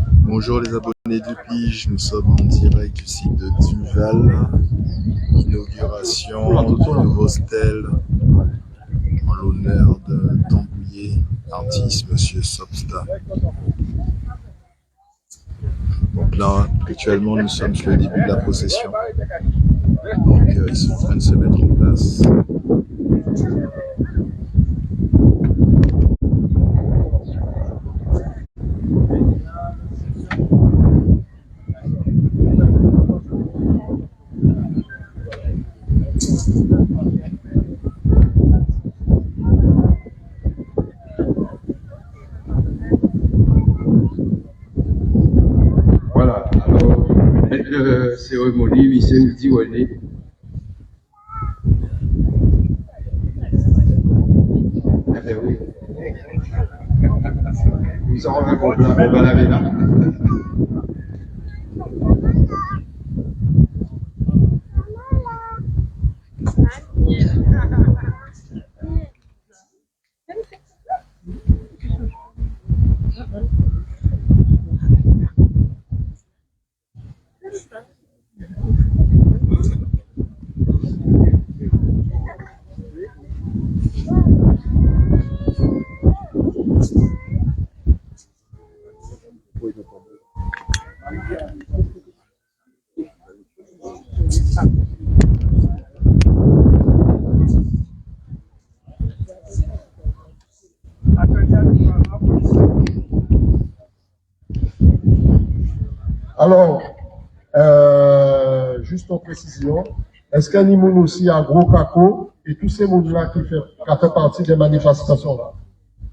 Bonjour les abonnés du Pige, nous sommes en direct du site de Duval, inauguration du nouveau stèle en l'honneur de Tambouillet, artiste Monsieur Sobsta. Donc là, actuellement, nous sommes sur le début de la procession. Donc ils sont en train de se mettre en place. Voilà, alors, la cérémonie, Michel Diouane. Eh bien oui. Nous avons un complément, on va laver là. Alors, juste en précision, est-ce qu'il y a aussi à Gros Caco et tous ces mondes-là qui fait partie des manifestations-là?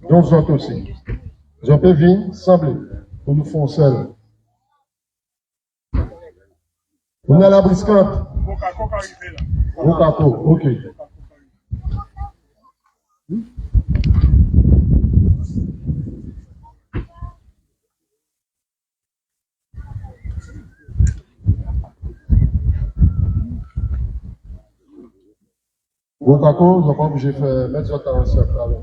Donc, vous autres aussi. Vous pouvez venir, sembler, pour nous faire seul. On est à la briscante. Gros Caco, ok. Gros Caco, je crois que j'ai fait mettre votre en cercle alors.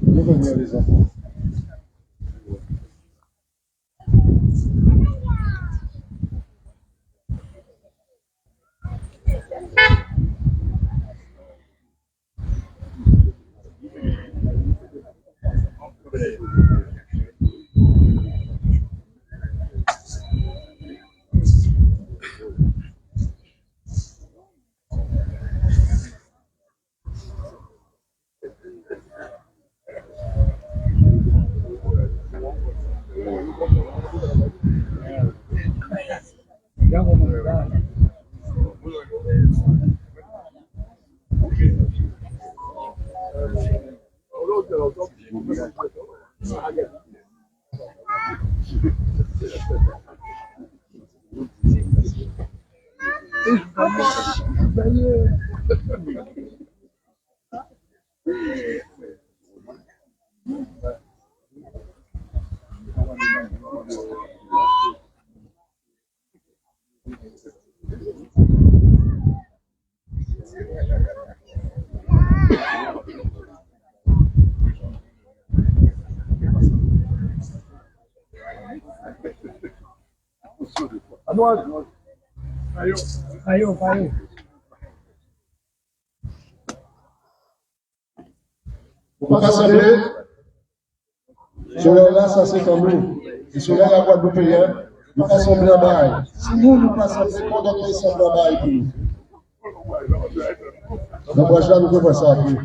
Bienvenue les enfants. Ayo. Vous pas assembler. Soleil là, ça c'est comme nous. Le soleil à Guadeloupéen, nous pas assembler en bail. Si nous pas assembler, quand on est assemblé en bail pour nous. La prochaine, nous pouvons faire ça après.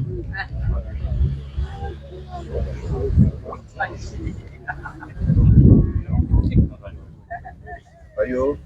Ayo.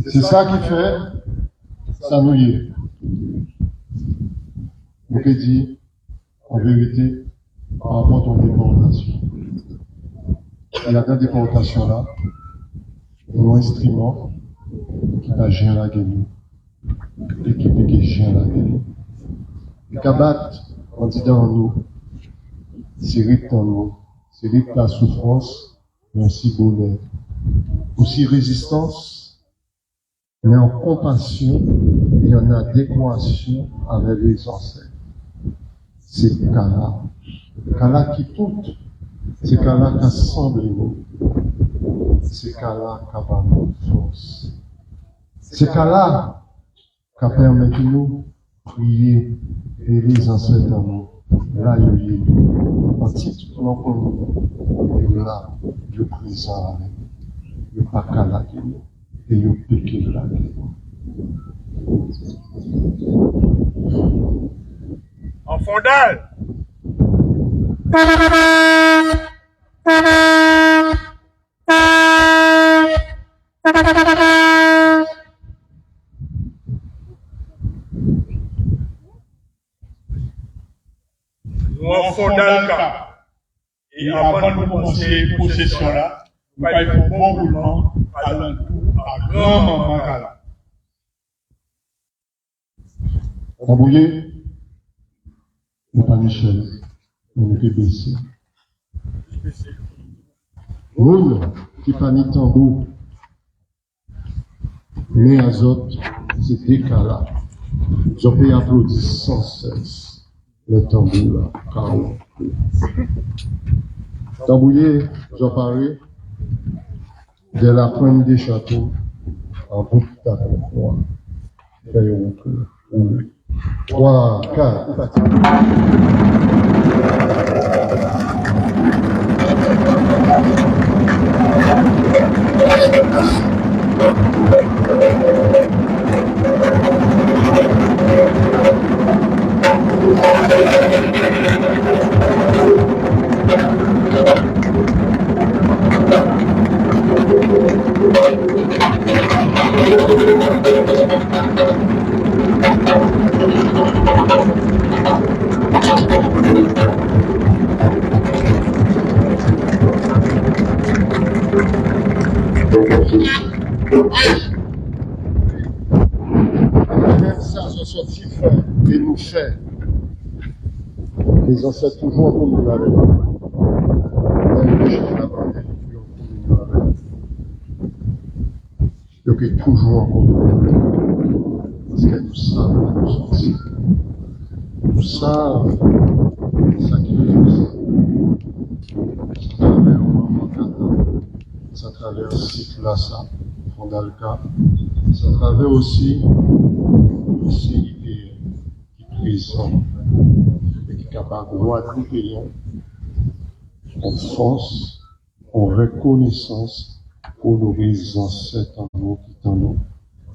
C'est ça qui fait, ça nous y est. Vous pouvez dire, en vérité, par rapport à ton déportation. Il y a des déportations là, un instrument qui va gérer la gueule, et qui gère la gueule. Le cabat, on dit dans nous, c'est rythme dans nous, c'est rythme la souffrance, mais aussi bonheur. Aussi résistance, mais en compassion et en adéquation avec les ancêtres. C'est Kala qui tout, c'est Kala qui assemble nous, c'est Kala qui a nous force, c'est Kala qui permet de nous prier et les ancêtres en nous, là il est, en titre non là, le présent avec le pas Kala qui nous, et le péché là qui nous. En fondale. Nous en fondale cas. Et avant de commencer la possession là, nous allons bon roulement à l'entour à grand maman Kala. Rabouillé, nous pas Michel, nous nous baissé. Moun qui pas ni tambour, mais azote, c'est décala. Je peux applaudir sans cesse le tambour là, car Tambouillé, j'en parlais de la pointe des châteaux en bout de croix. D'ailleurs, 3, 4, même ça, je sorti faire et nous faire. Les ancêtres toujours en communion avec nous. Même les gens là-bas, toujours en communion avec nous. Donc, ils sont toujours en communion avec nous. Parce que nous savons nous sortir. Nous savons ça qui fait ça. Ça travers un moment Kata, ça travers Siklasa, Fondalka, ça travers aussi le CIP qui est présent et qui est capable de Guadeloupéen en force, en reconnaissance pour nos ancêtres en nous qui sont nous.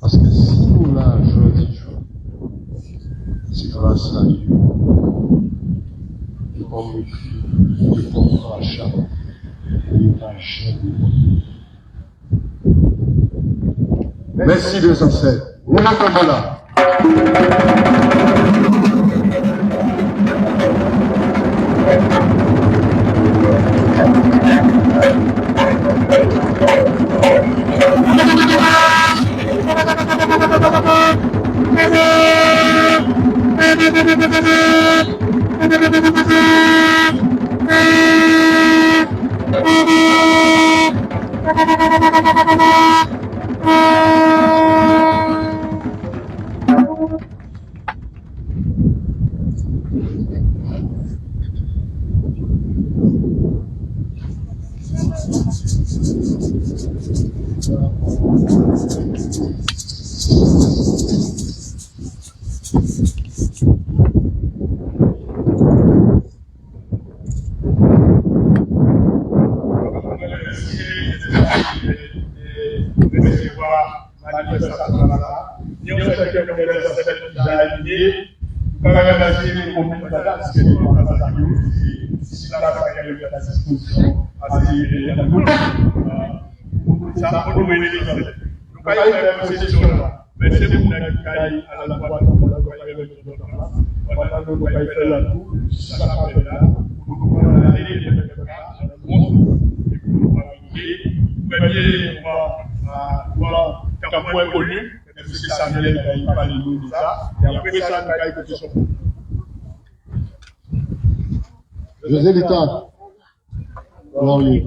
Parce que si nous l'avons aujourd'hui, c'est grâce à Dieu. De comme de comme rachat, il va jamais. Merci les ancêtres. Nous sommes là. pas faire possession là. Mais c'est pour la qui caille à la boîte, on va faire le tour de la place. On va faire la tour, ça va faire là. Pour nous aller, les mecs, et pour nous arriver. Premier, on va faire un point connu. M. Samuel qui parle de ça. Et après ça, on va faire possession. José Lita. Glorieux.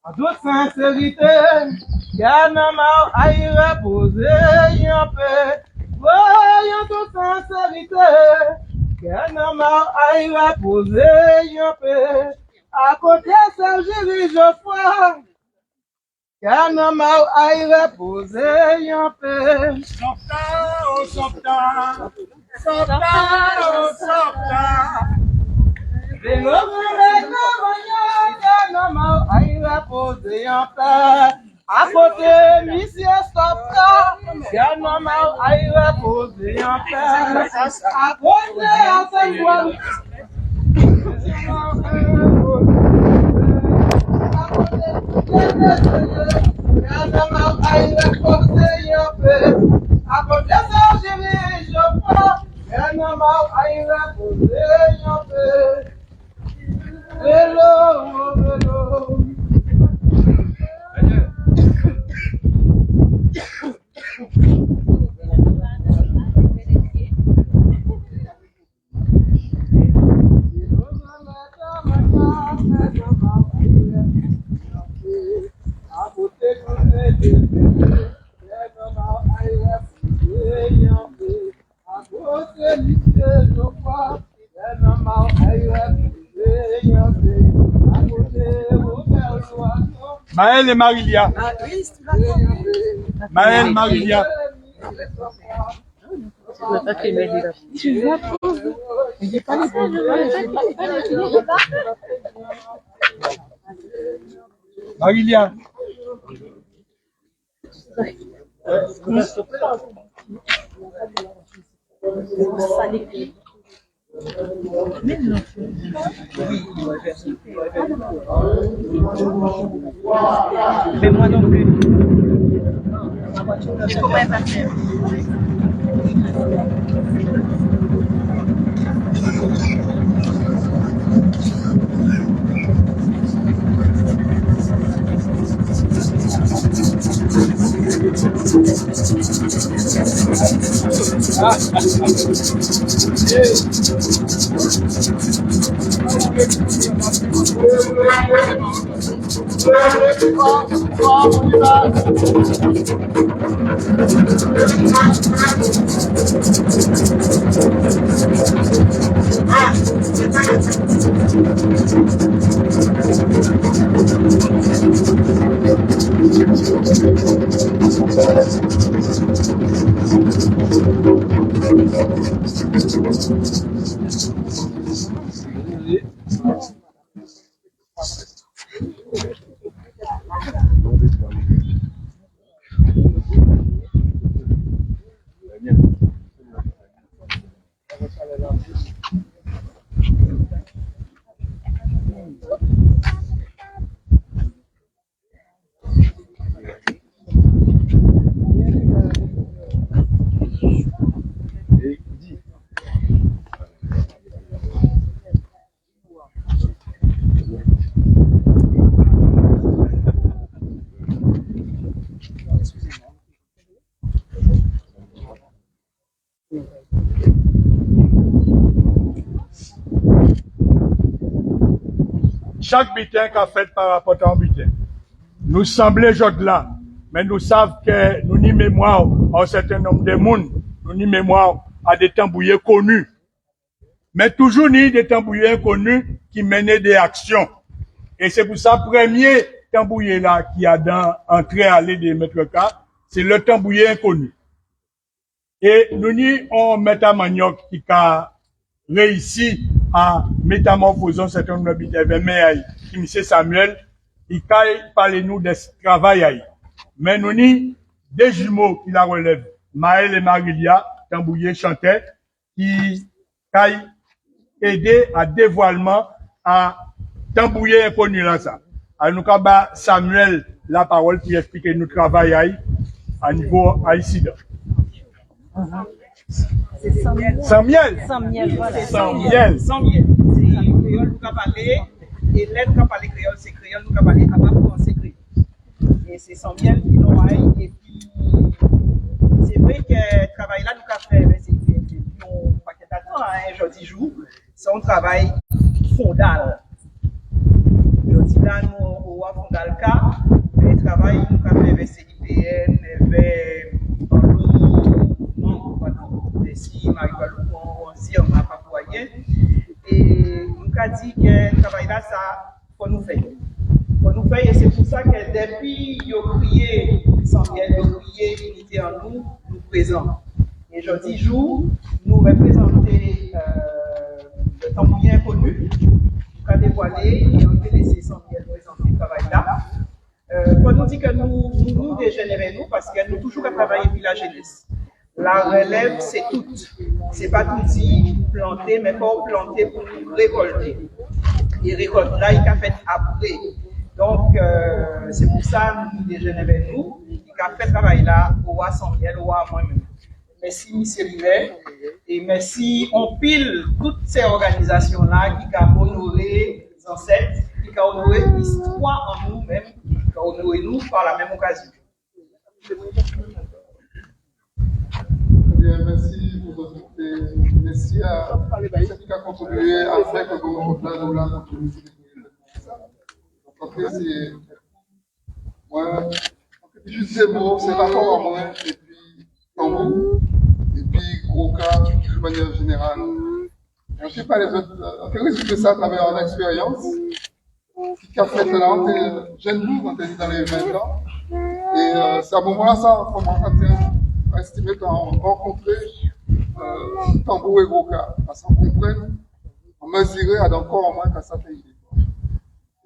En toute sincérité, Yanama aille reposer en paix. En toute sincérité, Yanama aille reposer en paix. À côté Serge Geoffroy, Yanama aille reposer en paix. Sopta, oh sopta, sopta, oh sopta. Aïe reposer en paix. À côté, monsieur Stopka, Yanama aïe reposer en paix. À côté, à Saint-Gouin. À côté, Maël et Marilia. Maël, Marilia. Marilia. Mais moi non plus. Je pourrais pas faire. Chaque butin qu'a fait par rapport à un butin. Nous semblons aujourd'hui là, mais nous savons que nous n'y mémoire à un certain nombre de monde, nous n'y mémoire à des tambouillés connus. Mais toujours ni des tambouillés inconnus qui menaient des actions. Et c'est pour ça, premier tambouillé là qui a dans entrée à l'aide des maîtres cas, c'est le tambouillé inconnu. Et nous n'y on métamagnoc qui a réussi à métamorphoser un certain nombre de butins, qui M. Samuel, il a parlé nous de ce travail. Mais nous n'y des jumeaux qui la relèvent, Maël et Marilia, tambouillé chantait, qui a aidé à dévoilement à tambouillé inconnu là ça. Alors nous avons Samuel la parole pour expliquer nous travail à niveau haïtien. Samuel. Voilà. Samuel. C'est créole nous parler et l'aide nous parler créole, c'est créole nous parler à pas commencer créole. Et c'est Samuel qui nous aille et puis c'est vrai que le travail là nous a fait mais c'est un paquet de temps un jeudi jour, c'est un travail fondal. Jeudi là nous au fondal cas, le travail nous a fait vers CIPN, vers si Marie-Guadeloupe, on dit on n'a pas voyé. Et nous avons dit que le travail là, ça, faut nous faire. Faut nous faire, et c'est pour ça que depuis, il y a crié Samuel, il y a crié l'unité en nous, nous présents. Et jeudi jour, nous représentons le tambouillé inconnu, nous avons dévoilé, et on a laissé Samuel présenter le travail là. Faut nous dire que nous dégénérons, nous, parce que nous toujours à travailler pour la jeunesse. La relève, c'est tout. C'est pas tout dit, planter, mais pas planter pour récolter. Et récolte là, il a fait après. Donc, c'est pour ça que nous déjeunons avec vous. Et qu'a fait travail là, au Assemblée, au moi-même. Merci, M. Rivet. Et merci, on pile toutes ces organisations-là qui ont honoré les ancêtres, qui ont honoré l'histoire en nous-mêmes, qui ont honoré nous par la même occasion. Bien, merci pour votre écoute. Merci à ceux qui ont contribué à faire que vous là contribué. Après, c'est moi, juste des mots, c'est rapport à moi, et puis tambour, et puis gros cas de manière générale. Je ne sais pas les autres, on peut résumer ça à travers une expérience qui a fait là, on était jeune nous, on était dans les 20 ans, et c'est à ce moment-là, ça, comment on a estimé qu'on rencontrait tambour et gros cas, parce qu'on comprenne, on mesurait à encore moins qu'à ça fait.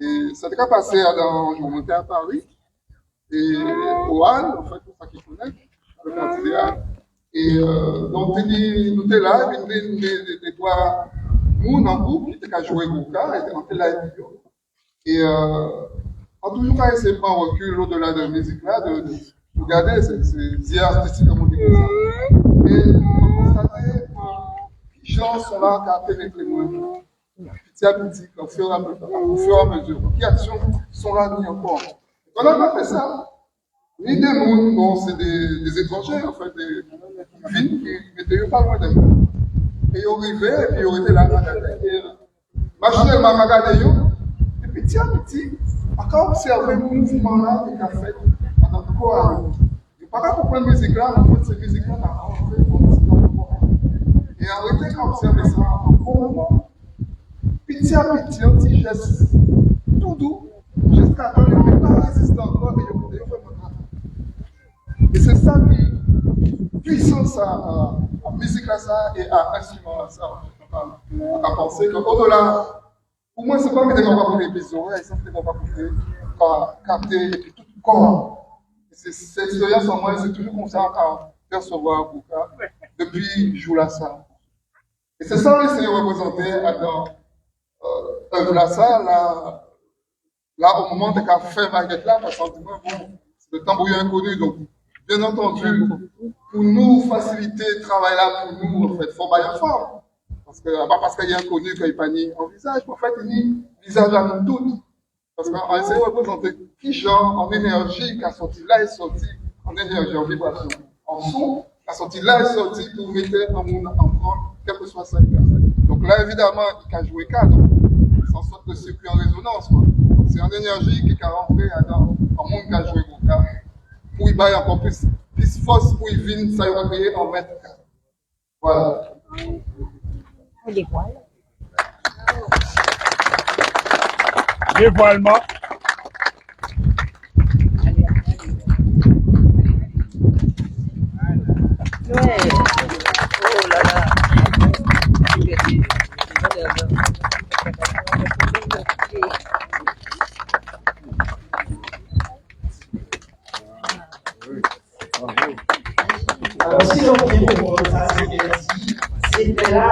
Et ça a passé dans le monté à Paris, et au Hall, en fait, pour ceux qui connaissent, le quartier des Halles. Et donc, nous étions là, et puis les trois nous, en groupe, qui étaient qu'à jouer au cas, et on était là, et on a toujours essayé de prendre un recul au-delà de la musique-là, de regarder ces artistes, comme on dit comme ça. Et on constatait que les gens sont là, qui ont pénétré moins. Petit à petit, au fur et à mesure, qui actions sont là mis encore. On n'a pas fait ça. Ni des mondes, bon, c'est des étrangers, en fait, des villes qui n'étaient pas loin de nous. Et ils arrivaient, et puis ils étaient là, et machinalement, regardé, et petit à petit, quand on observait le mouvement-là, qui a fait dans notre corps, et par rapport à cette musique-là, en fait, cette musique-là, on a rentré dans le corps. Et en réalité, quand on observait ça, en bon moment, petit à petit, un petit geste tout doux, jusqu'à ce qu'on n'ait pas résisté encore et on peut vraiment. Et c'est ça qui puissance à musique là ça et à instrument là ça. On a pensé qu'au-delà, pour moi, c'est pas que des gens vont couper les oreilles, c'est que des gens vont couper, capter tout le corps. Cette expérience en moi, c'est toujours comme ça à percevoir depuis jour là ça. Et c'est ça que c'est représenté dans la salle, là, au moment de qu'a fait baguette là, parce que bon, c'est le tambouillon inconnu, donc, bien entendu, pour nous faciliter le travail là, pour nous, en fait, il faut bailler fort. Parce que, pas parce qu'il y a inconnu qu'il n'y a pas ni en visage, en fait, il y a visage à nous toutes. Parce qu'on essaie de représenter qui genre, en énergie, qui a sorti là et sorti, en énergie, en vibration, en son, qui a sorti là et sorti pour mettre en monde, en prendre, quel que soit ça. Donc là, évidemment, il a joué cadre. En sorte de circuit en résonance. C'est une énergie qui est rentrée dans un monde qui a joué au cas, pour y bailler encore plus force, pour y venir, ça y va créer en mètre. Voilà. Dévoilement. Ouais. Oh là là. Alors, si on vient pour ça, c'était là,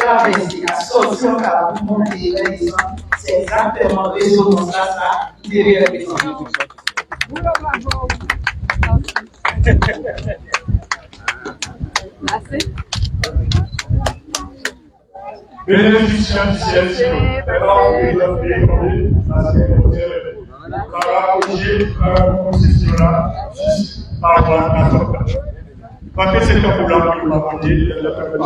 la investigation, la montée, c'est exactement résonance ça, qui devait représenter. Bénéficiaire du ciel, s'il vous plaît. Alors, nous avons demandé à ce que la concession là, par rapport à la sorte. Parce que c'est un problème qui m'a demandé le peuple de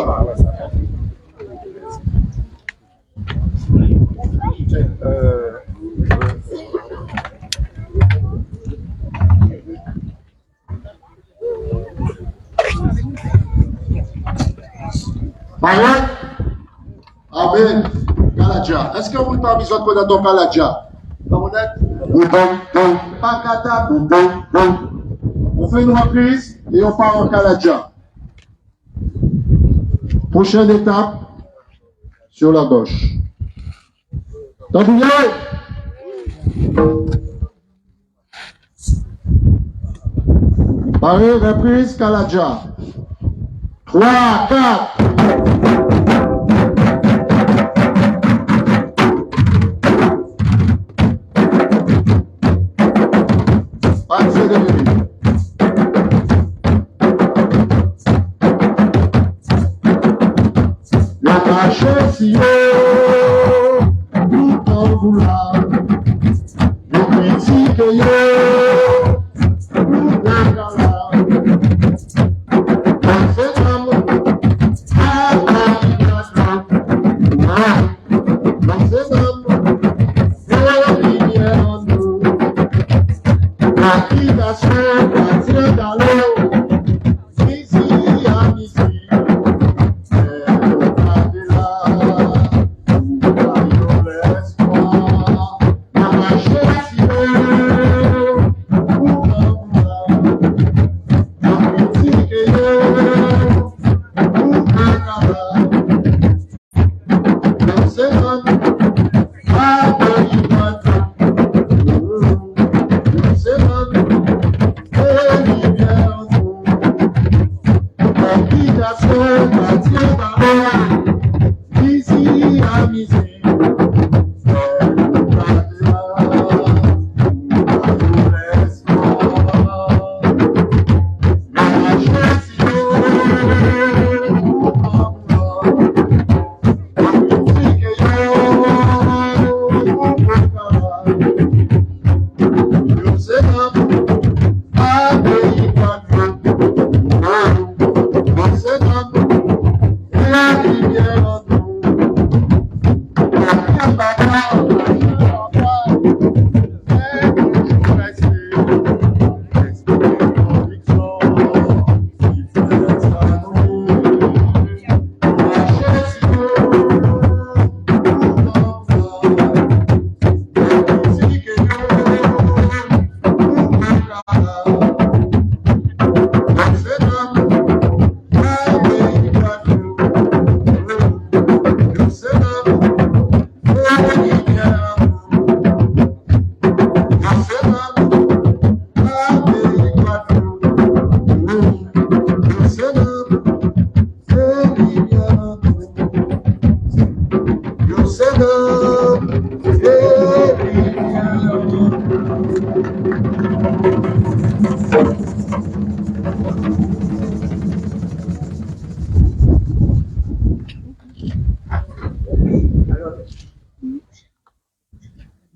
Amen. Amen. Kaladja. Est-ce que vous avez besoin de connaître Kaladja? Pakata. On fait une reprise et on part en Kaladja. Prochaine étape sur la gauche. Tambouillé. Pareil, reprise Kaladja. 3, 4. marché si yo, tout en vouloir. Yo critique yo, tout la gala. On fait l'amour,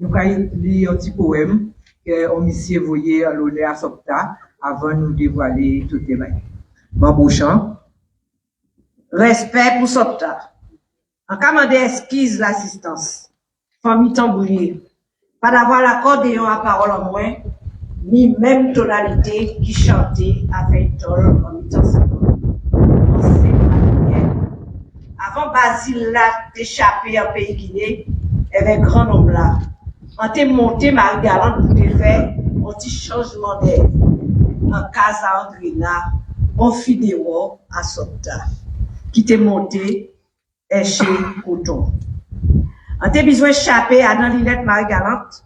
Nous allons lire un petit poème que monsieur voyait à l'honneur à Sopta avant de nous dévoiler tout les mains. Bambouchan. Respect pour Sopta. En commandé esquisse l'assistance. Famille tamboulier. Pas d'avoir l'accordéon à parole en moins, ni même tonalité qui chantait avec tol en mi-temps avant Basile là d'échapper en pays Guinée, avec grand nombre là. On t'est monté Marie-Galante pour te faire un petit changement d'air. En casa Andrina, on fit des rois à Sopta. Qui t'est monté, chez Coton. On t'est besoin d'échapper à dans l'îlette Marie-Galante,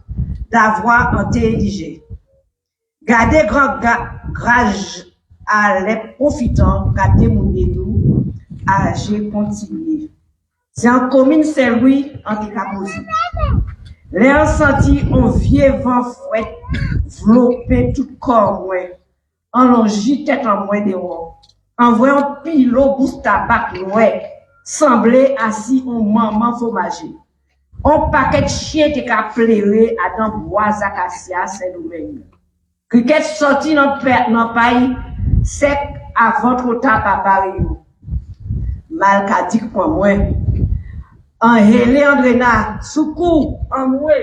d'avoir un thé édigé. Gardez grand grage à les profitants, gardez mon nous, à j'ai continué. C'est en commune Saint-Louis, en décaposé. Les ont senti un vieux vent fouet, vlopé tout corps, ouais. En longi tête en moins de haut. En voyant pilot bousse tabac, ouais. Semblait assis un maman fromager. Un paquet de chiens qui a plairé à dans bois acacia Saint-Domingue. Cricket sorti dans le pays, sec avant trop tard papa Rio. Malcadique pour moi. En Hélé Andrena, soukou, en moué.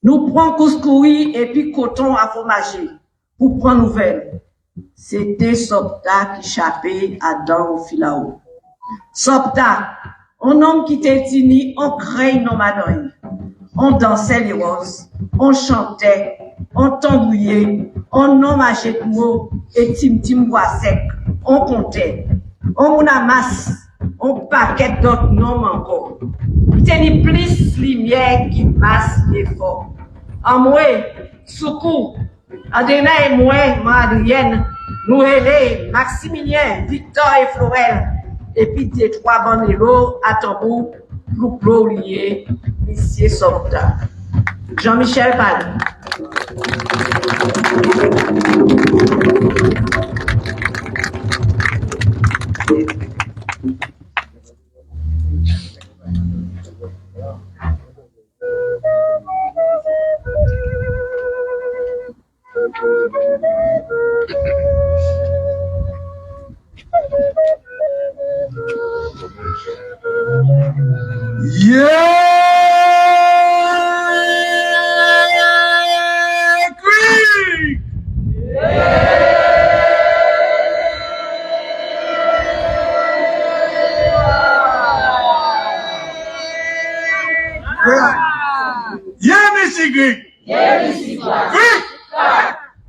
Nous prenons couscouri et puis coton à fromager pour prendre nouvelle. C'était Sopta qui chapait à dans au filao. Sopta, un homme qui était tini, on craigne nos madouilles. On dansait les roses, on chantait, on tambouillait, on hommageait de mots et tim bois sec, on comptait. On masse, on paquet d'autres noms encore. Il tenait plus lumière qui masse l'effort. En moi, Soukou, Andena et moi, Madrienne, nous élèves, Maximilien, Victor et Florel, et puis des trois bandelots à tambour, pour lié, Monsieur Sopta. Jean-Michel Pal.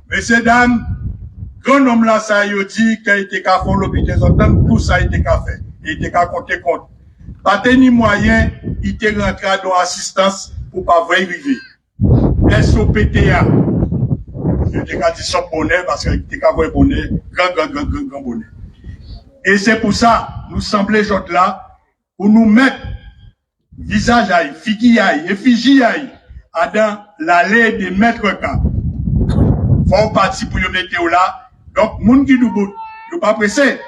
Messieurs, dames, grand homme là, ça y dit qu'il était qu'à faire l'hôpital, tout ça il était qu'à faire. Il était qu'à compter compte. Pas ni moyen, il était rentré dans l'assistance pour pas vérifier. SOPTA. Il était qu'à dire son bonnet parce qu'il était qu'à voir bonnet, grand bonnet. Et c'est pour ça, nous semblons gens là, pour nous mettre visage à figure à effigie à dans l'allée des maîtres cas. Faut partir pour le mettre là. Donc, moun qui nous bout, nous pas pressé.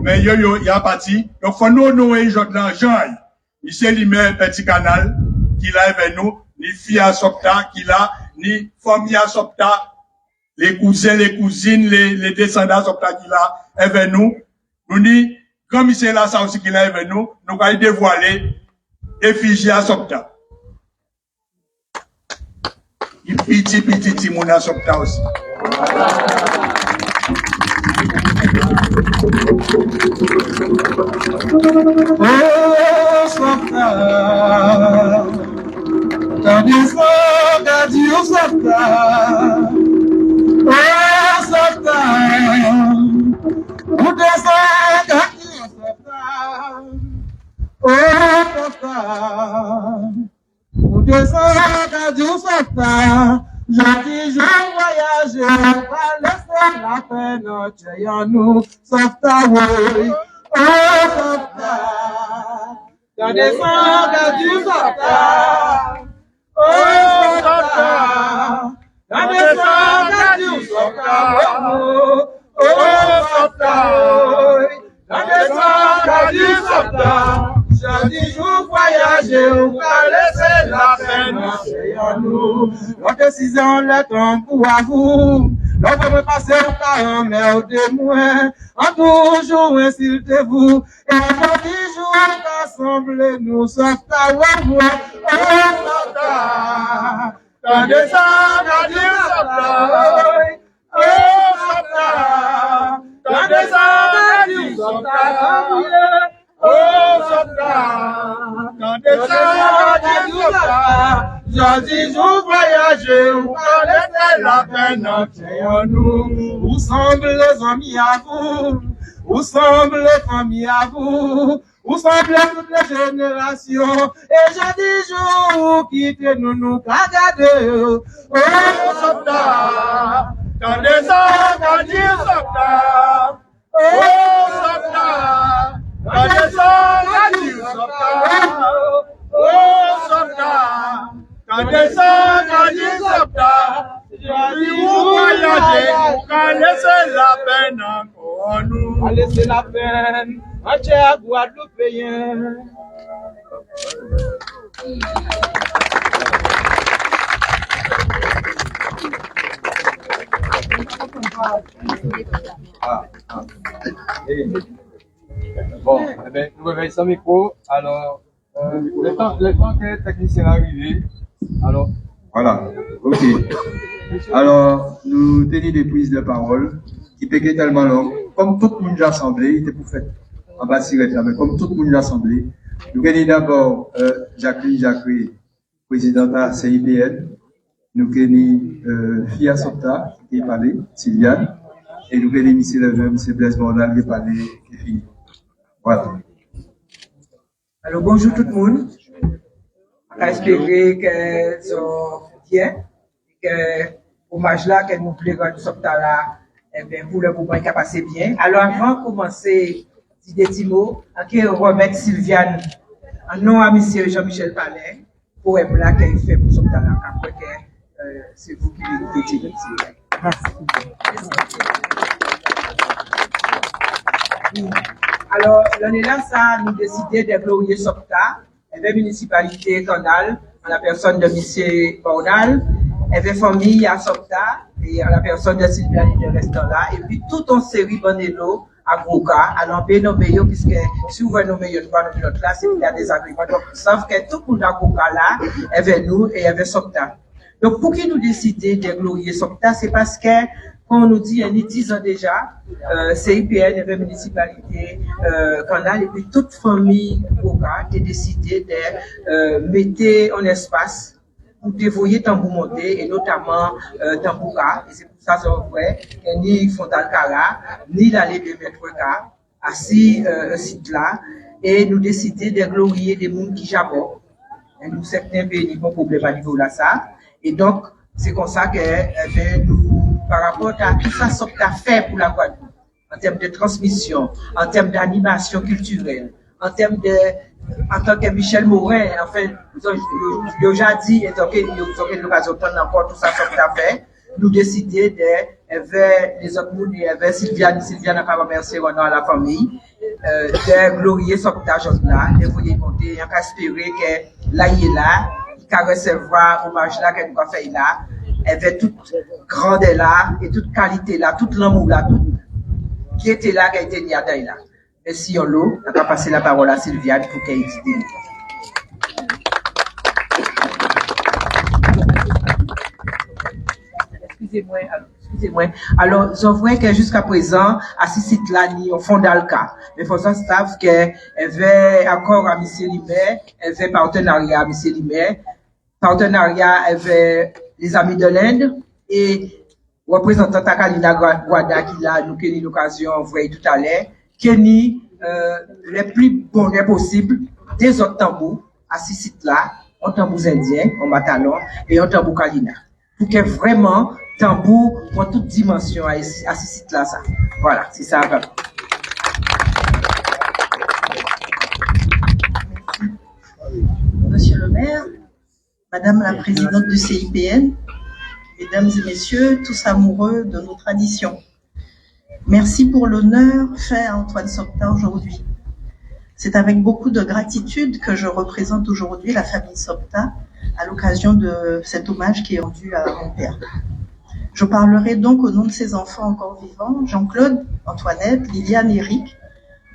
Mais y a parti. Donc, faut nous honorer gens de l'argent. Monsieur lui-même, petit canal, qui l'a avec nous, ni fille à Sopta, qui l'a, ni famille à Sopta, les cousins, les cousines, les descendants à Sopta, qui l'a avec nous. Nous dit, comme il là, ça aussi qu'il a avec nous, nous allons dévoiler, effigie à Sopta. Il petit, mon à Sopta aussi. Oh, Sopta, t'as des fois, t'as dit, oh, Sopta, où t'es ça, t'as dit, oh, Sopta, où t'es ça, t'as dit, oh, Sopta, j'ai dit, je voyage, pas laisser la peine, tu en nous, Sopta, oui. Oh, Sopta, t'as des fois, t'as dit, Sopta, oh, Sopta, t'as des fois, t'as dit, Sopta, oh, Sopta, t'as des fois, t'as dit, Sopta, j'ai dit, je voyage, on va laisser la peine, c'est en nous. Notre décision, le temps pour vous. L'on peut me passer au carreau, mais au témoin, en toujours insultez-vous, et en toujours rassemblez nous, Sopta, oh, Sopta, t'as des sangs, t'as dit, Sopta, oh, Sopta, t'as des sangs, t'as dit, Sopta, oh, Sopta, t'as des sangs, t'as dit, Sopta, j'ai dit, je voyager, où laisser la peine en nous. Où semblent les amis à vous? Où semblent les familles à vous? Où semblent toutes les générations? Et j'ai dit, je quittez-nous, nous, qu'à garder. Oh, Sopta, t'as des sangs, t'as dit, Sopta, oh, Sopta, t'as des sangs, t'as dit, Sopta, oh, Sopta, t'as des sangs, t'as dit, Sopta, j'ai dit, vous voyagez, vous laissez la peine encore nous. Laissez la peine, entière Guadeloupéen. Bon, eh bien, nous réveillons sans micro. Alors, le temps que le technicien est arrivé, alors. Voilà, ok. Alors, nous tenons des prises de parole qui péquaient tellement long. Comme tout le monde l'a assemblé, il était pour faire en bas de mais comme tout le monde l'a assemblé, nous avons d'abord Jacqueline Jacquet, présidente de la CIPN. Nous avons Fia Sopta qui est parlé, Sylviane. Et nous avons M. Leveux, M. Blaise Bordal qui est parlé, qui est fini. Voilà. Alors, bonjour tout le monde. J'espère qu'elles sont bien, que l'hommage là, qu'elles nous plaît quand nous sommes là, eh bien, pour le moment, il a passé bien. Alors, avant de commencer, dis des petits mots, je remettre Sylviane, en nom à M. Jean-Michel Palais, pour être là qu'elle fait pour sommes là, après que c'est vous qui le dites. Merci. Alors, l'année là, ça, nous décidé de glorifier Sopta, la municipalité Canal, en la personne de M. Bornal, la famille à Sopta, et en la personne de Sylviane de restant là, et puis toute une série Bonello à Gouka, à l'embé nommé, puisque si vous voulez nommer une fois notre là, c'est qu'il y a des agréments. Donc, sauf que tout le monde à Gouka là, avec nous et avec Sopta. Donc, pour qui nous décider de glorifier Sopta, c'est parce que, on nous dit, il y a 10 ans déjà, CIPN, la municipalité, Canal, et puis toute famille Gouka a décidé de mettre en espace pour dévoyer Tambou Monté, et notamment Tambouka. Et c'est pour ça, c'est vrai, ni Fondalcara, ni l'allée de Maître-Ka, assis site là, et nous décider de glorifier des mondes qui jabot. Et nous, certains pays n'ont pas de problème à niveau là, ça. Et donc, c'est comme ça que nous, par rapport à tout ça, ce qu'on a fait pour la Guadeloupe, en termes de transmission, en termes d'animation culturelle, en termes de, en tant que Michel Morin, enfin, j'ai déjà dit, et donc, ils ont l'occasion de encore tout ça, ce qu'on a fait, nous décider de, les autres mondes, et Sylviane n'a pas remercié à la famille, de glorifier ce qu'on a là, de vous monter, en espérer que là, il est là, qu'à recevoir hommage là qu'elle nous a fait là, avec toute grandeur là, et toute qualité là, toute l'amour là, tout qui était là, qui a été mis à là. Merci, Yolo. On va passer la parole à Sylviane pour qu'elle dise. Excusez-moi. Alors, je vois que jusqu'à présent, à ce site-là, on fond d'Alca. Mais il faut savoir qu'elle avait accord à M. Limet, elle avait partenariat à M. Limet, partenariat avec les Amis de l'Inde et représentant Takalina Guada qui a nous eu l'occasion de voir tout à l'heure, qui a mis les plus bonnets possibles des autres tambours à ce site-là, en tambours indiens, en matalon, et en tambour Kalina. Pour que vraiment, tambour pour toute dimension à ce site-là, ça. Voilà, c'est ça. Monsieur le maire, Madame la présidente du CIPN, Mesdames et messieurs, tous amoureux de nos traditions, merci pour l'honneur fait à Antoine Sopta aujourd'hui. C'est avec beaucoup de gratitude que je représente aujourd'hui la famille Sopta à l'occasion de cet hommage qui est rendu à mon père. Je parlerai donc au nom de ses enfants encore vivants, Jean-Claude, Antoinette, Liliane, Eric,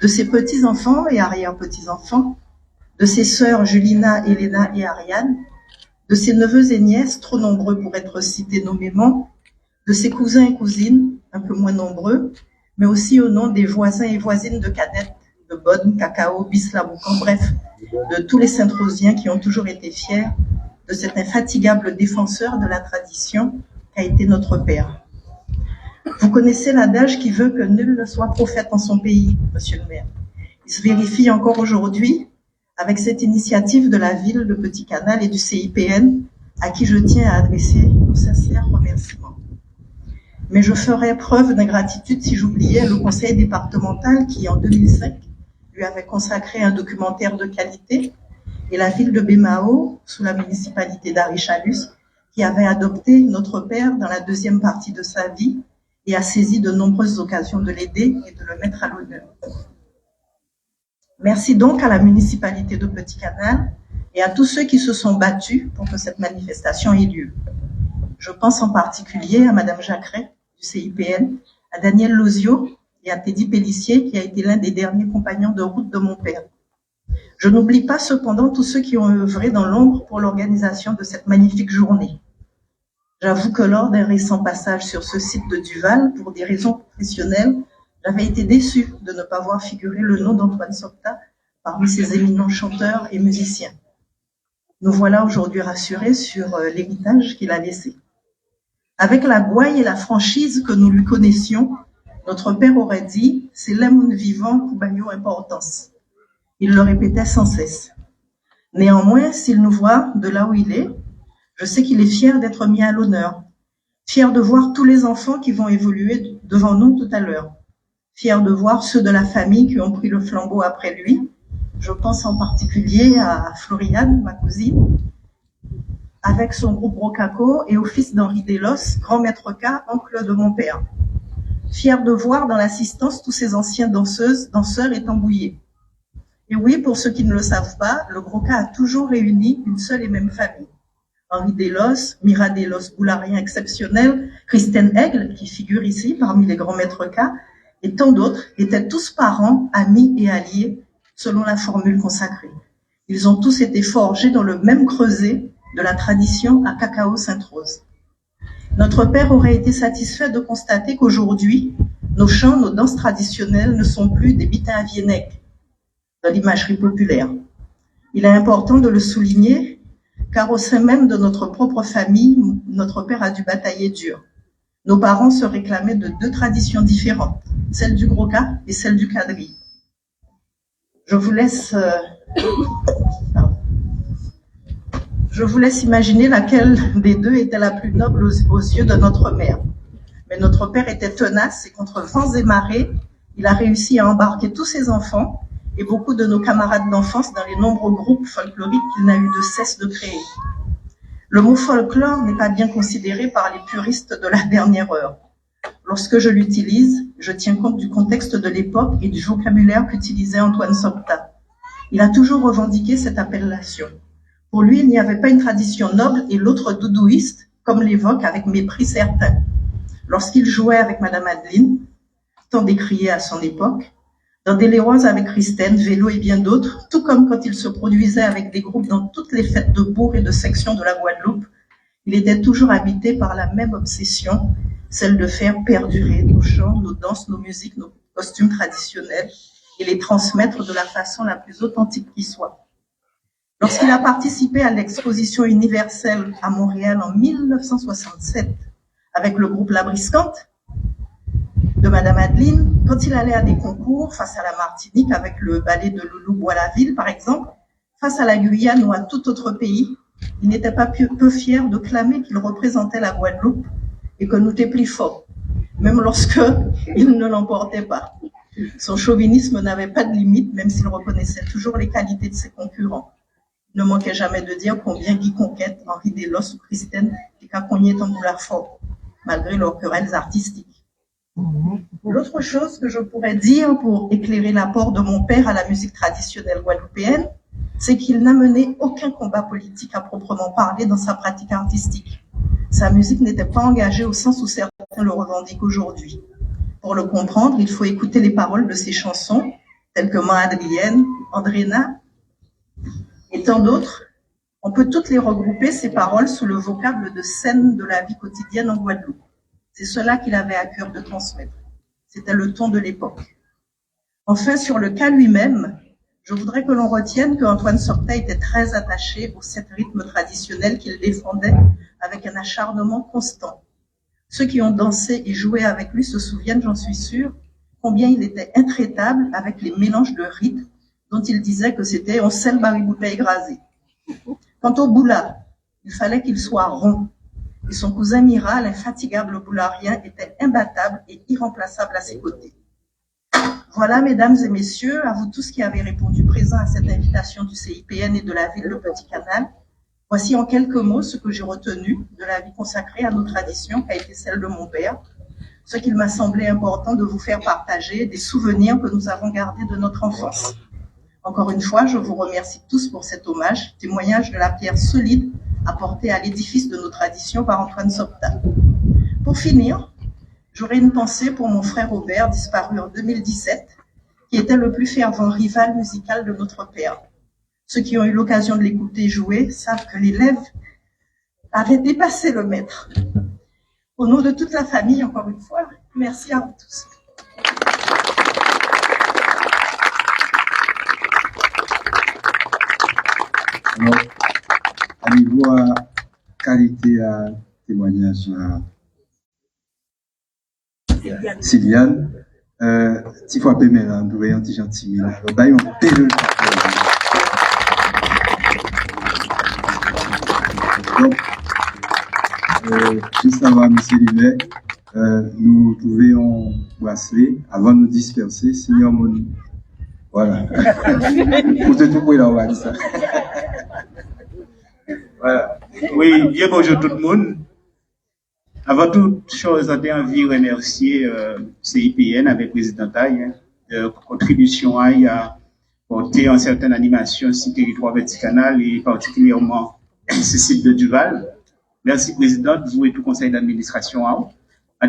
de ses petits-enfants et arrière-petits-enfants, de ses sœurs Julina, Elena et Ariane, de ses neveux et nièces, trop nombreux pour être cités nommément, de ses cousins et cousines, un peu moins nombreux, mais aussi au nom des voisins et voisines de Cadette, de Bonne, Cacao, Bisla-Boucan, bref, de tous les Saint-Rosiens qui ont toujours été fiers de cet infatigable défenseur de la tradition qu'a été notre père. Vous connaissez l'adage qui veut que nul ne soit prophète en son pays, monsieur le maire. Il se vérifie encore aujourd'hui avec cette initiative de la ville de Petit Canal et du CIPN, à qui je tiens à adresser nos sincères remerciements. Mais je ferais preuve d'ingratitude si j'oubliais le conseil départemental qui, en 2005, lui avait consacré un documentaire de qualité, et la ville de Bémao, sous la municipalité d'Arichalus, qui avait adopté notre père dans la deuxième partie de sa vie et a saisi de nombreuses occasions de l'aider et de le mettre à l'honneur. Merci donc à la municipalité de Petit Canal et à tous ceux qui se sont battus pour que cette manifestation ait lieu. Je pense en particulier à Madame Jacqueret du CIPN, à Daniel Lozio et à Teddy Pellissier qui a été l'un des derniers compagnons de route de mon père. Je n'oublie pas cependant tous ceux qui ont œuvré dans l'ombre pour l'organisation de cette magnifique journée. J'avoue que lors d'un récent passage sur ce site de Duval, pour des raisons professionnelles, j'avais été déçue de ne pas voir figurer le nom d'Antoine Sopta parmi ces éminents chanteurs et musiciens. Nous voilà aujourd'hui rassurés sur l'héritage qu'il a laissé. Avec la gouaille et la franchise que nous lui connaissions, notre père aurait dit « c'est l'homme vivant Koubagno importance ». Il le répétait sans cesse. Néanmoins, s'il nous voit de là où il est, je sais qu'il est fier d'être mis à l'honneur, fier de voir tous les enfants qui vont évoluer devant nous tout à l'heure, fier de voir ceux de la famille qui ont pris le flambeau après lui. Je pense en particulier à Floriane, ma cousine, avec son groupe Rocaco et au fils d'Henri Delos, grand maître K, oncle de mon père. fière de voir dans l'assistance tous ces anciens danseurs et tambouillés. Et oui, pour ceux qui ne le savent pas, le Groka a toujours réuni une seule et même famille. Henri Delos, Mira Delos, boularien exceptionnel, Christine Aigle, qui figure ici parmi les grands maîtres K, et tant d'autres étaient tous parents, amis et alliés, selon la formule consacrée. Ils ont tous été forgés dans le même creuset de la tradition à Cacao-Sainte-Rose. Notre père aurait été satisfait de constater qu'aujourd'hui, nos chants, nos danses traditionnelles ne sont plus des bitins à Vienec dans l'imagerie populaire. Il est important de le souligner, car au sein même de notre propre famille, notre père a dû batailler dur. Nos parents se réclamaient de deux traditions différentes, celle du Groka et celle du quadrille. Je vous laisse imaginer laquelle des deux était la plus noble aux yeux de notre mère. Mais notre père était tenace et contre vents et marées, il a réussi à embarquer tous ses enfants et beaucoup de nos camarades d'enfance dans les nombreux groupes folkloriques qu'il n'a eu de cesse de créer. Le mot folklore n'est pas bien considéré par les puristes de la dernière heure. Lorsque je l'utilise, je tiens compte du contexte de l'époque et du vocabulaire qu'utilisait Antoine Sopta. Il a toujours revendiqué cette appellation. Pour lui, il n'y avait pas une tradition noble et l'autre doudouiste, comme l'évoque avec mépris certains. Lorsqu'il jouait avec Madame Adeline, tant décriée à son époque, dans des léroises avec Christine, Vélo et bien d'autres, tout comme quand il se produisait avec des groupes dans toutes les fêtes de bourg et de section de la Guadeloupe, il était toujours habité par la même obsession, celle de faire perdurer nos chants, nos danses, nos musiques, nos costumes traditionnels et les transmettre de la façon la plus authentique qui soit. Lorsqu'il a participé à l'exposition universelle à Montréal en 1967 avec le groupe La Briscante de Madame Adeline, quand il allait à des concours face à la Martinique avec le ballet de Loulou Bois-la-Ville par exemple, face à la Guyane ou à tout autre pays, il n'était pas peu fier de clamer qu'il représentait la Guadeloupe et que nous étions plus forts, même lorsque il ne l'emportait pas. Son chauvinisme n'avait pas de limite, même s'il reconnaissait toujours les qualités de ses concurrents. Il ne manquait jamais de dire combien Guy Conquête, Henri Delos ou Christine cognaient en boulard fort, malgré leurs querelles artistiques. L'autre chose que je pourrais dire pour éclairer l'apport de mon père à la musique traditionnelle guadeloupéenne, c'est qu'il n'a mené aucun combat politique à proprement parler dans sa pratique artistique. Sa musique n'était pas engagée au sens où certains le revendiquent aujourd'hui. Pour le comprendre, il faut écouter les paroles de ses chansons, telles que Ma Adrienne, Andréna, et tant d'autres. On peut toutes les regrouper, ces paroles, sous le vocable de scènes de la vie quotidienne en Guadeloupe. C'est cela qu'il avait à cœur de transmettre. C'était le ton de l'époque. Enfin, sur le cas lui-même, je voudrais que l'on retienne qu'Antoine Sopta était très attaché aux 7 rythmes traditionnels qu'il défendait avec un acharnement constant. Ceux qui ont dansé et joué avec lui se souviennent, j'en suis sûre, combien il était intraitable avec les mélanges de rythmes dont il disait que c'était « on sait le baribouta égrasé ». Quant au boula, il fallait qu'il soit rond. Et son cousin Mira, l'infatigable boularien, était imbattable et irremplaçable à ses côtés. Voilà, mesdames et messieurs, à vous tous qui avez répondu présent à cette invitation du CIPN et de la ville de Petit-Canal, voici en quelques mots ce que j'ai retenu de la vie consacrée à nos traditions qui a été celle de mon père, ce qu'il m'a semblé important de vous faire partager des souvenirs que nous avons gardés de notre enfance. Encore une fois, je vous remercie tous pour cet hommage, témoignage de la pierre solide apportée à l'édifice de nos traditions par Antoine Sopta. Pour finir, j'aurais une pensée pour mon frère Robert, disparu en 2017, qui était le plus fervent rival musical de notre père. Ceux qui ont eu l'occasion de l'écouter jouer savent que l'élève avait dépassé le maître. Au nom de toute la famille, encore une fois, merci à vous tous. Alors, à niveau à qualité à témoignage à Sylviane, si fois paiement là, nous voyons des gentils là, bah on peut. Donc, juste avant M. Livet, nous pouvions brasser avant de nous disperser, Seigneur Moni. Voilà. Pour tout pour là, on va dire ça. Voilà. Oui, bien bonjour tout le monde. Avant toute chose, j'ai envie de remercier CIPN avec le président Taille de contribution à porter en certaines animations sur le territoire verticanal et particulièrement ce site de Duval. Merci, présidente, vous et tout conseil d'administration.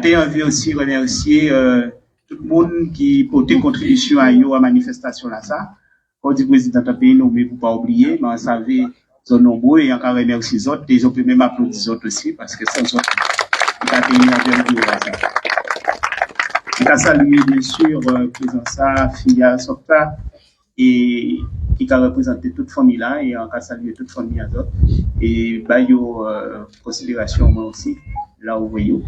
J'ai envie aussi de remercier tout le monde qui portait contribution à la manifestation là. Ça, quand dit président de pays, nous ne pouvons pas oublier, mais vous savez, ils sont nombreux et encore remercier les autres. Et on peut même applaudir les autres aussi parce que sans autres, il a tenu à bien pour ça. Je veux saluer bien sûr président ça, Fia Sopta, et qui a représenté toute famille là, et on a salué toute famille à autres. Et bayo considération moi aussi, là où vous voyez.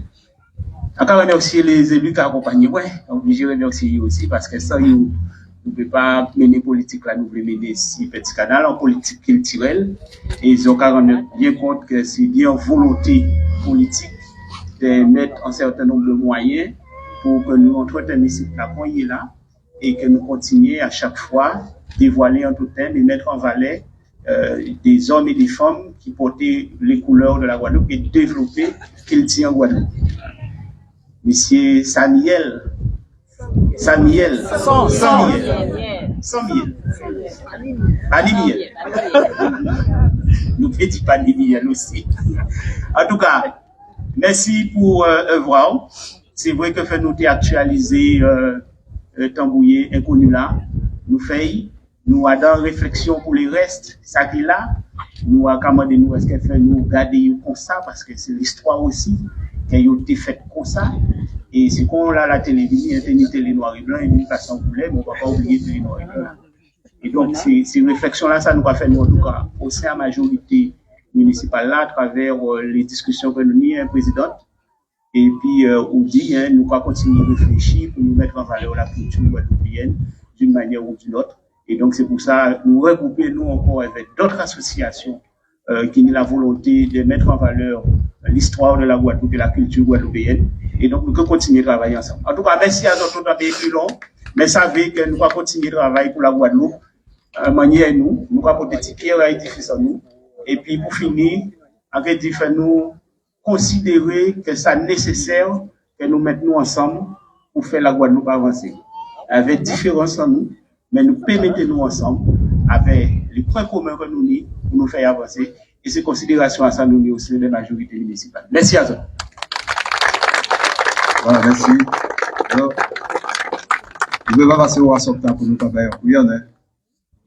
Encore remercier les élus qui accompagnent, obligé de remercier aussi parce que ça, nous ne pouvons pas mener politique là, nous voulons mener ici Petit Canal en politique culturelle. Et ils ont bien compte que c'est bien volonté politique de mettre un certain nombre de moyens pour que nous entretenions ici la poignée là et que nous continuions à chaque fois dévoiler en tout temps et mettre en valeur des hommes et des femmes qui portaient les couleurs de la Guadeloupe et développer qu'ils tient en Guadeloupe. Monsieur Samiel. Animiel. Nous ne faisons pas Animiel aussi. En tout cas, merci pour œuvre. C'est vrai que nous actualiser Tambouillé inconnu là. Nous faisons, nous avons réflexion pour les restes, ça qui est là. Nous avons commandé nous, est-ce qu'elle fait nous garder comme ça, parce que c'est l'histoire aussi, qu'elle a été faite comme ça. Et c'est qu'on a la télévision, une télé noir et blanc, et une façon voulait, mais on ne va pas oublier de télé noir et blanc. Et donc, ces réflexions-là, ça nous a fait, nous, en tout cas, au sein de la majorité municipale là, à travers les discussions que nous avons, présidente. Et puis, on dit, nous allons continuer à réfléchir pour nous mettre en valeur la culture guadeloupéenne d'une manière ou d'une autre. Et donc, c'est pour ça, nous regrouper, nous, encore avec d'autres associations qui ont la volonté de mettre en valeur l'histoire de la Guadeloupe et la culture guadeloupéenne. Et donc, nous allons continuer à travailler ensemble. En tout cas, merci à d'autres dans des plus longs, mais savez que nous allons continuer à travailler pour la Guadeloupe, manière nous allons porter des pierres à édifier nous. Et puis, pour finir, avec nous considérer que c'est nécessaire que nous mettions ensemble pour faire la Guadeloupe avancer. Avec différence en nous, mais nous permettons-nous ensemble, avec les points communs que nous avons, pour nous faire avancer. Et ces considérations à ça, nous avons aussi les majorités municipales. Merci à vous. Voilà, merci. Alors, je vais passer au Asopta pour nous travailler. Oui, on est.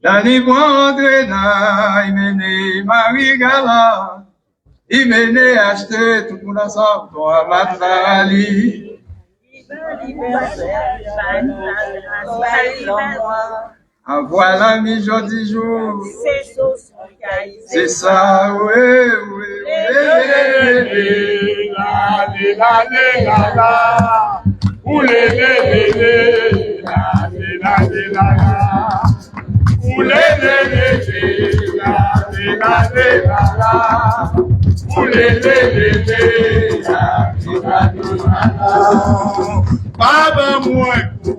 Dani Bondrena, Imene Marigala, Imene acheter tout le monde ensemble pour Amatali. Voilà mi jodi jour. C'est ça, oui, oui, oui. Baba mweku,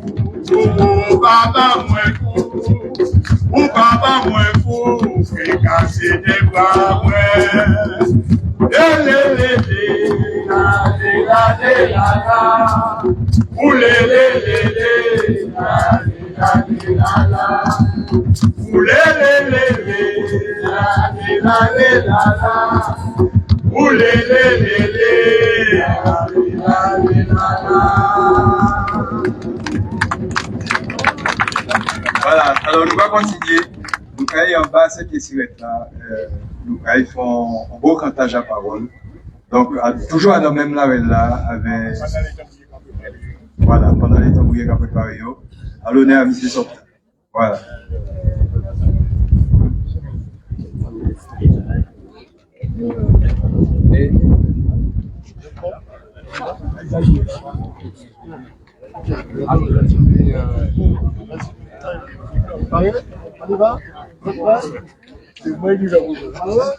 baba mweku, baba mweku, kekasi de baba Voilà, alors nous allons continuer. Nous allons en bas cette là. Nous allons faire un beau cantage à parole. Donc, toujours à la même label là, avec. Voilà, pendant les tambouillés qu'on a préparé, à l'honneur à M. Sopta. Voilà. Et... On y va? C'est moi qui vais on y va?